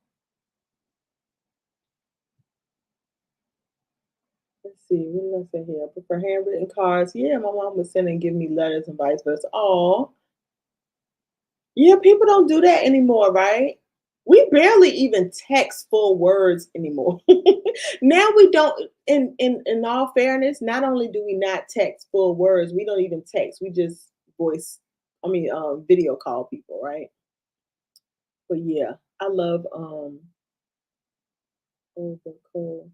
Let's see, what did I say here? I prefer handwritten cards. Yeah, my mom would send and give me letters and vice versa. Oh, yeah, people don't do that anymore, right? We barely even text full words anymore. Now we don't. In all fairness, not only do we not text full words, we don't even text. We just voice. Video call people, right? But yeah, I love. Oh, so cool.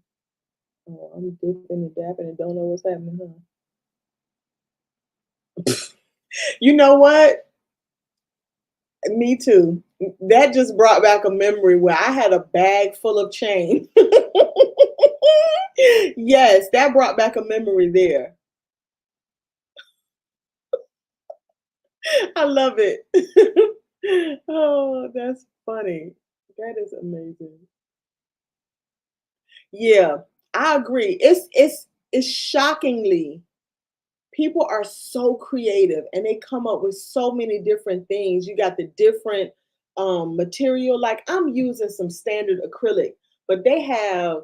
Oh, I'm dipping and dapping and don't know what's happening, huh? You know what? Me too. That just brought back a memory where I had a bag full of change. Yes, that brought back a memory there. I love it. Oh, that's funny. That is amazing. Yeah, I agree. It's it's shockingly, people are so creative and they come up with so many different things. You got the different material. Like I'm using some standard acrylic, but they have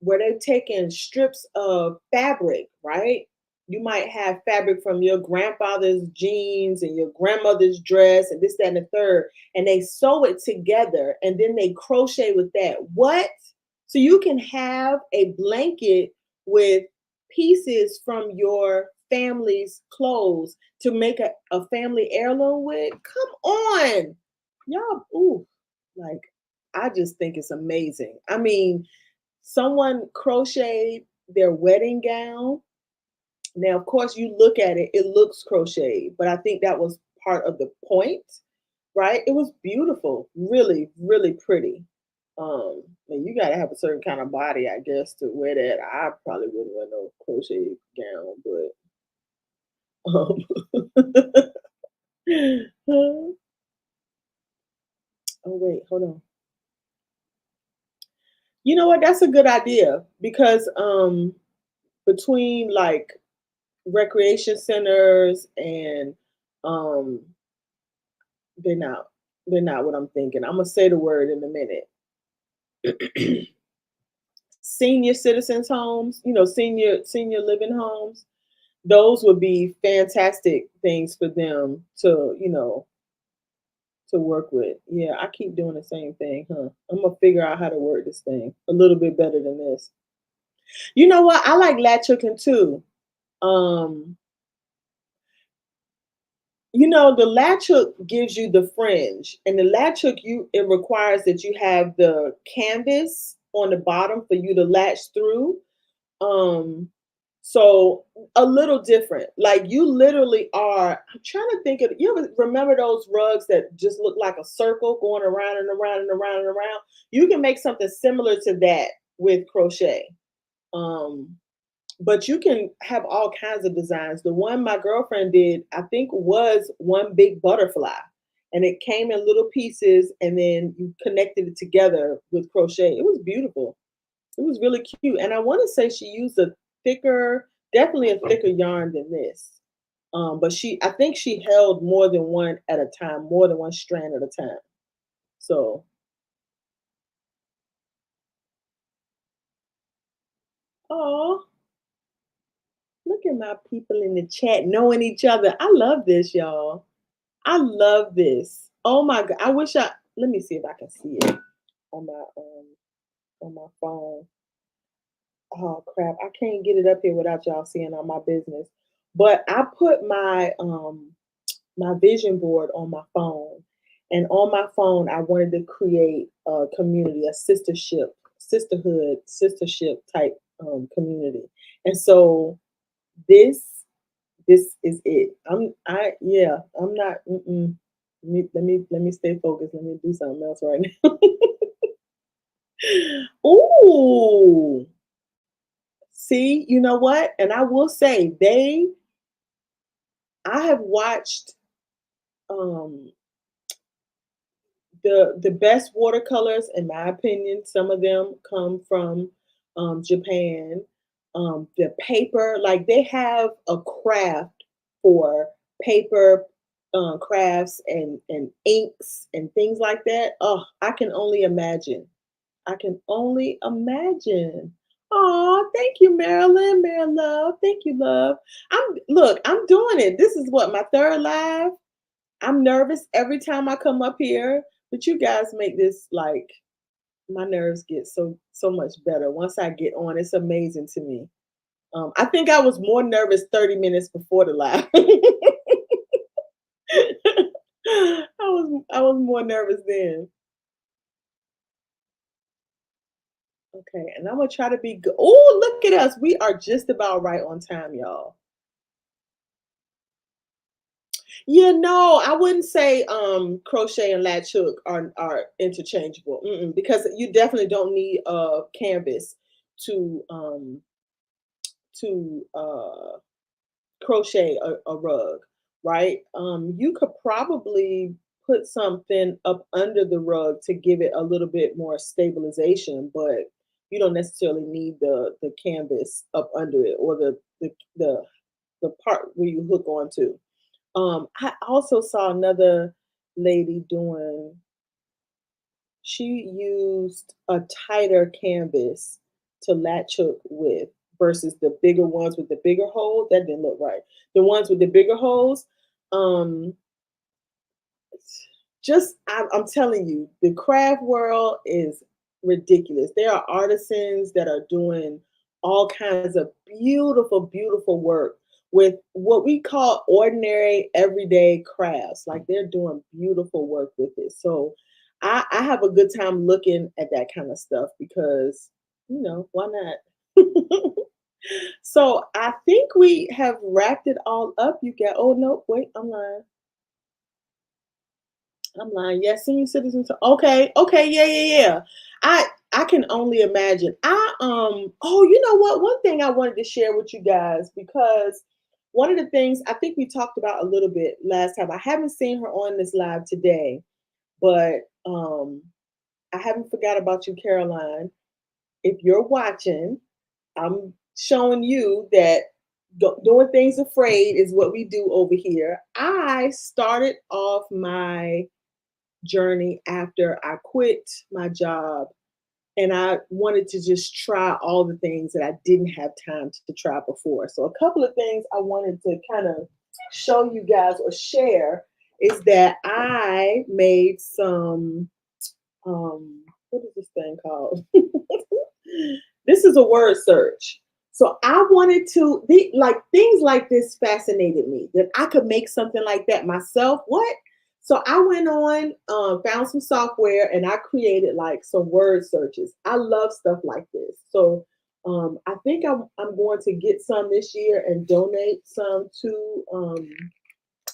where they've taken strips of fabric, right? You might have fabric from your grandfather's jeans and your grandmother's dress and this, that, and the third, and they sew it together and then they crochet with that. What? So you can have a blanket with pieces from your family's clothes to make a family heirloom with? Come on. Y'all, ooh, like, I just think it's amazing. I mean, someone crocheted their wedding gown. Now, of course, you look at it, it looks crocheted, but I think that was part of the point, right? It was beautiful, really, really pretty. And you gotta have a certain kind of body, I guess, to wear that. I probably wouldn't wear no crochet gown, but oh wait, hold on. You know what? That's a good idea because between like recreation centers and um they're not they're not what I'm thinking. I'm gonna say the word in a minute. Senior citizens homes, senior living homes, those would be fantastic things for them to, to work with. Yeah, I keep doing the same thing, huh? I'm gonna figure out how to work this thing a little bit better than this. You know what? I like latch hooking too. Um, the latch hook gives you the fringe, and the latch hook it requires that you have the canvas on the bottom for you to latch through. Um, so a little different. Like you literally are. I'm trying to think of. You ever remember those rugs that just look like a circle going around and around and around and around? You can make something similar to that with crochet. Um, but you can have all kinds of designs. The one my girlfriend did, I think, was one big butterfly, and it came in little pieces, and then you connected it together with crochet. It was beautiful. It was really cute, and I want to say she used definitely a thicker yarn than this. But I think she held more than one at a time, more than one strand at a time. So, oh, look at my people in the chat knowing each other. I love this, y'all. I love this. Oh my god! I wish I. Let me see if I can see it on my phone. Oh crap! I can't get it up here without y'all seeing all my business. But I put my vision board on my phone, and on my phone I wanted to create a community, a sistership type community, and so this this is it. I'm not. Let me stay focused. Let me do something else right now. Ooh, see, you know what? And I will say I have watched um the best watercolors, in my opinion. Some of them come from Japan. The paper, like they have a craft for paper crafts and inks and things like that. Oh, I can only imagine. I can only imagine. Oh, thank you, Marilyn. Marilyn, love. Thank you, love. I'm doing it. This is what, my third live. I'm nervous every time I come up here, but you guys make this like my nerves get so much better once I get on. It's amazing to me. I think I was more nervous 30 minutes before the live. I was more nervous then. Okay, and I'm gonna try to be good. Oh, look at us. We are just about right on time, y'all. Yeah, no, I wouldn't say crochet and latch hook are interchangeable. Because you definitely don't need a canvas to crochet a rug, right? You could probably put something up under the rug to give it a little bit more stabilization, but you don't necessarily need the canvas up under it, or the part where you hook onto. I also saw another lady doing, she used a tighter canvas to latch hook with versus the bigger ones with the bigger hole. That didn't look right. The ones with the bigger holes, um, just I'm telling you, the craft world is ridiculous. There are artisans that are doing all kinds of beautiful, beautiful work with what we call ordinary everyday crafts. Like they're doing beautiful work with it. So I have a good time looking at that kind of stuff because, why not? So I think we have wrapped it all up. You got, oh no, wait, I'm lying. I'm lying. Yes, senior citizens. Okay, okay, yeah, yeah, yeah. I can only imagine. Oh, you know what? One thing I wanted to share with you guys, because one of the things I think we talked about a little bit last time. I haven't seen her on this live today, but I haven't forgot about you, Caroline. If you're watching, I'm showing you that doing things afraid is what we do over here. I started off my journey after I quit my job, and I wanted to just try all the things that I didn't have time to try before. So a couple of things I wanted to kind of show you guys or share is that I made some what is this thing called? This is a word search. So I wanted to like things like this fascinated me, that I could make something like that myself. What? So I went on, found some software, and I created like some word searches. I love stuff like this. So I think I'm going to get some this year and donate some to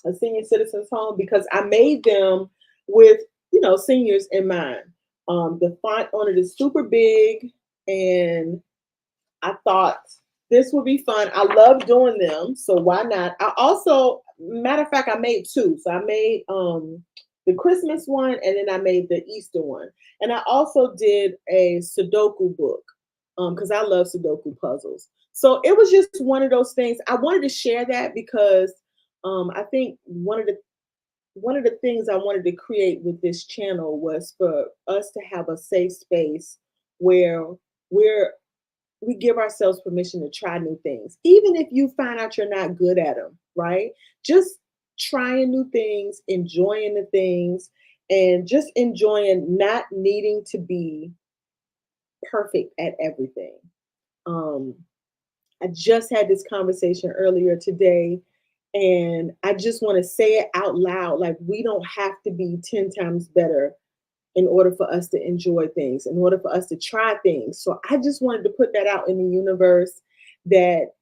a senior citizens home, because I made them with, seniors in mind. The font on it is super big, and I thought this would be fun. I love doing them, so why not? I also, matter of fact, I made two. So I made the Christmas one, and then I made the Easter one. And I also did a Sudoku book, because I love Sudoku puzzles. So it was just one of those things. I wanted to share that because I think one of the things I wanted to create with this channel was for us to have a safe space where we're we give ourselves permission to try new things, even if you find out you're not good at them, right? Just trying new things, enjoying the things, and just enjoying not needing to be perfect at everything. Um, I just had this conversation earlier today, and I just want to say it out loud. Like, we don't have to be 10 times better in order for us to enjoy things, in order for us to try things. So I just wanted to put that out in the universe, that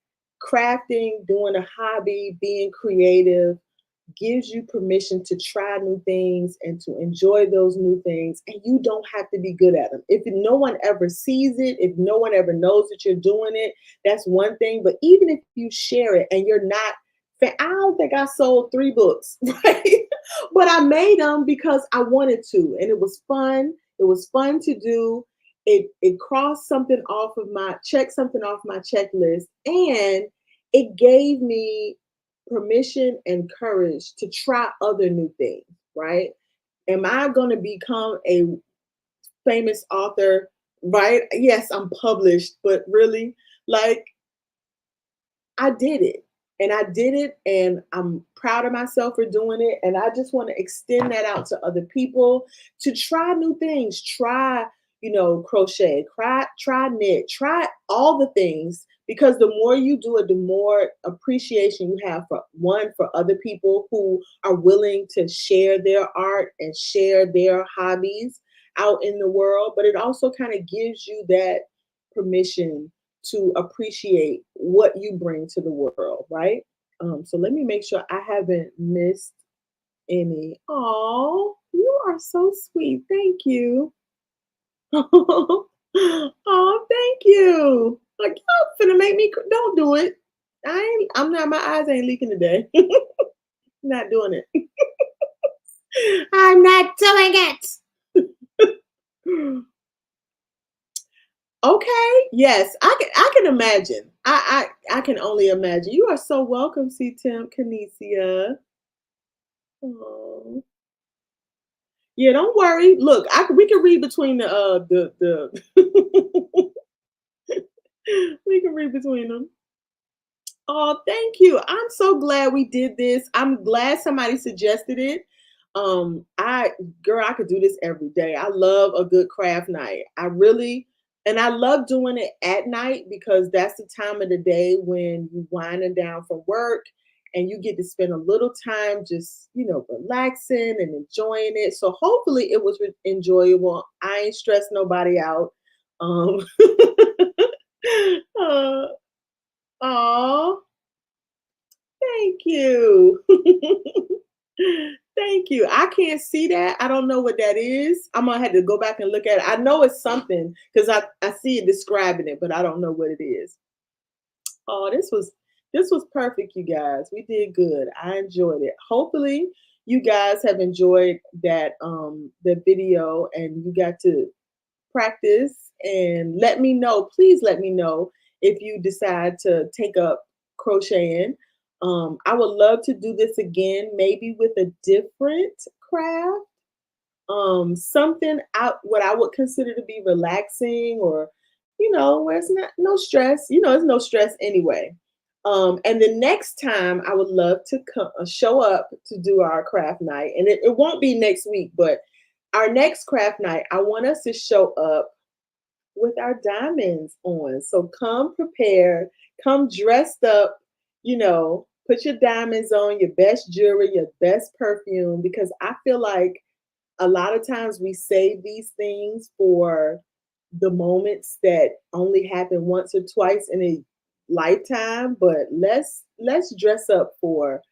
crafting, doing a hobby, being creative gives you permission to try new things and to enjoy those new things. And you don't have to be good at them. If no one ever sees it, if no one ever knows that you're doing it, that's one thing. But even if you share it and you're not, I don't think I sold 3 books, right? But I made them because I wanted to, and it was fun. It was fun to do. It crossed something off of checked something off my checklist, and it gave me permission and courage to try other new things, right? Am I going to become a famous author? Right? Yes, I'm published, but really, like, I did it. And I did it, and I'm proud of myself for doing it. And I just want to extend that out to other people to try new things. Try, crochet, try knit, try all the things, because the more you do it, the more appreciation you have for other people who are willing to share their art and share their hobbies out in the world. But it also kind of gives you that permission to appreciate what you bring to the world, right? So let me make sure I haven't missed any. Oh, you are so sweet. Thank you. Oh, thank you. Like, y'all finna make me. Don't do it. I'm not. My eyes ain't leaking today. Not doing it. I'm not doing it. Okay. Yes, I can imagine. I can only imagine. You are so welcome, C Temp Canisia. Oh. Yeah, don't worry. Look, we can read between the we can read between them. Oh, thank you. I'm so glad we did this. I'm glad somebody suggested it. I girl, I could do this every day. I love a good craft night. I really and I love doing it at night because that's the time of the day when you winding down from work and you get to spend a little time just, relaxing and enjoying it. So hopefully it was enjoyable. I ain't stressed nobody out. Um uh, aw. Thank you. Thank you. I can't see that. I don't know what that is. I'm gonna have to go back and look at it. I know it's something because I see it describing it, but I don't know what it is. Oh, this was perfect, you guys. We did good. I enjoyed it. Hopefully, you guys have enjoyed that the video and you got to practice and let me know. Please let me know if you decide to take up crocheting. I would love to do this again, maybe with a different craft. Something out what I would consider to be relaxing or, where it's not no stress. It's no stress anyway. And the next time I would love to show up to do our craft night. And it won't be next week, but our next craft night, I want us to show up with our diamonds on. So come prepared, come dressed up, put your diamonds on, your best jewelry, your best perfume, because I feel like a lot of times we save these things for the moments that only happen once or twice in a lifetime, but let's dress up for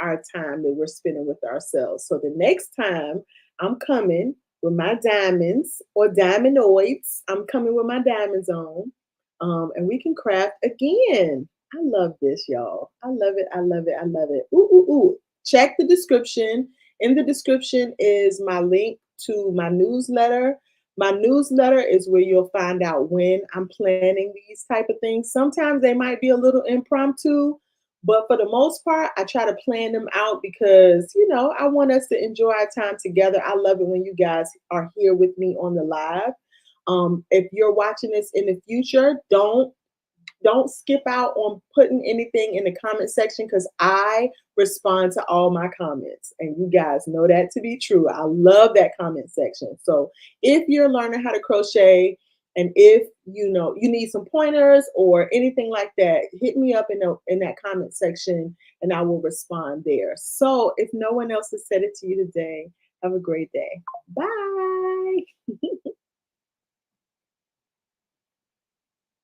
our time that we're spending with ourselves. So the next time I'm coming with my diamonds or diamondoids, I'm coming with my diamonds on, and we can craft again. I love this, y'all. I love it. I love it. I love it. Ooh, ooh, ooh. Check the description. In the description is my link to my newsletter. My newsletter is where you'll find out when I'm planning these type of things. Sometimes they might be a little impromptu, but for the most part, I try to plan them out because, I want us to enjoy our time together. I love it when you guys are here with me on the live. If you're watching this in the future, don't skip out on putting anything in the comment section because I respond to all my comments. And you guys know that to be true. I love that comment section. So if you're learning how to crochet and if you need some pointers or anything like that, hit me up in that comment section and I will respond there. So if no one else has said it to you today, have a great day. Bye.